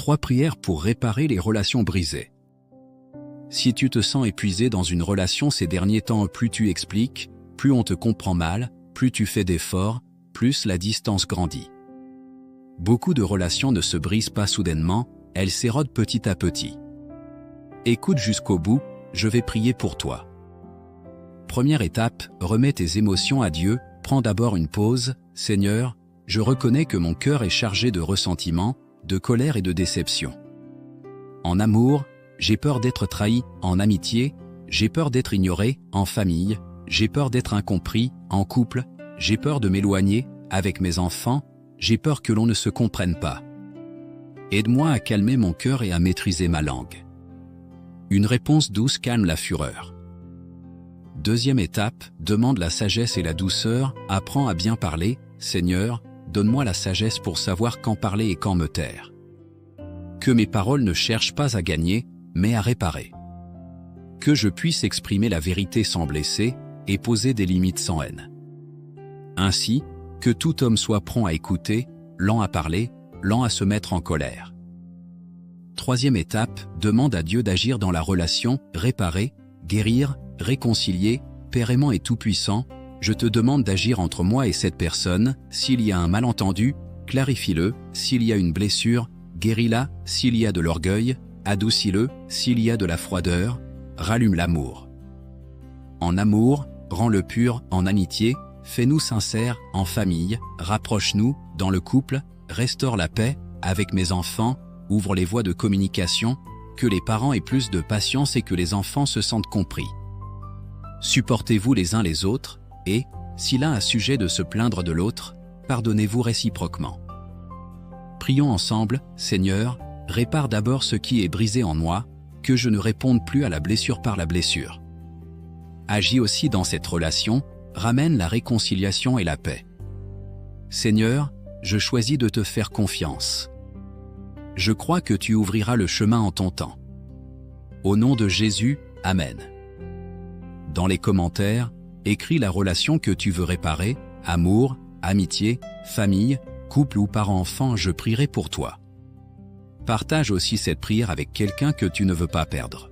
3 prières pour réparer les relations brisées. Si tu te sens épuisé dans une relation ces derniers temps, plus tu expliques, plus on te comprend mal, plus tu fais d'efforts, plus la distance grandit. Beaucoup de relations ne se brisent pas soudainement, elles s'érodent petit à petit. Écoute jusqu'au bout, je vais prier pour toi. Première étape, remets tes émotions à Dieu, prends d'abord une pause. Seigneur, je reconnais que mon cœur est chargé de ressentiment, de colère et de déception. En amour, j'ai peur d'être trahi, en amitié, j'ai peur d'être ignoré, en famille, j'ai peur d'être incompris, en couple, j'ai peur de m'éloigner, avec mes enfants, j'ai peur que l'on ne se comprenne pas. Aide-moi à calmer mon cœur et à maîtriser ma langue. Une réponse douce calme la fureur. Deuxième étape, demande la sagesse et la douceur, apprends à bien parler. Seigneur, donne-moi la sagesse pour savoir quand parler et quand me taire. Que mes paroles ne cherchent pas à gagner, mais à réparer. Que je puisse exprimer la vérité sans blesser, et poser des limites sans haine. Ainsi, que tout homme soit prompt à écouter, lent à parler, lent à se mettre en colère. Troisième étape, demande à Dieu d'agir dans la relation, réparer, guérir, réconcilier. Père aimant et tout-puissant, je te demande d'agir entre moi et cette personne. S'il y a un malentendu, clarifie-le. S'il y a une blessure, guéris-la. S'il y a de l'orgueil, adoucis-le. S'il y a de la froideur, rallume l'amour. En amour, rends-le pur. En amitié, fais-nous sincères. En famille, rapproche-nous. Dans le couple, restaure la paix. Avec mes enfants, ouvre les voies de communication. Que les parents aient plus de patience et que les enfants se sentent compris. Supportez-vous les uns les autres, et, si l'un a sujet de se plaindre de l'autre, pardonnez-vous réciproquement. Prions ensemble. Seigneur, répare d'abord ce qui est brisé en moi, que je ne réponde plus à la blessure par la blessure. Agis aussi dans cette relation, ramène la réconciliation et la paix. Seigneur, je choisis de te faire confiance. Je crois que tu ouvriras le chemin en ton temps. Au nom de Jésus, Amen. Dans les commentaires, écris la relation que tu veux réparer, amour, amitié, famille, couple ou parent-enfant, je prierai pour toi. Partage aussi cette prière avec quelqu'un que tu ne veux pas perdre.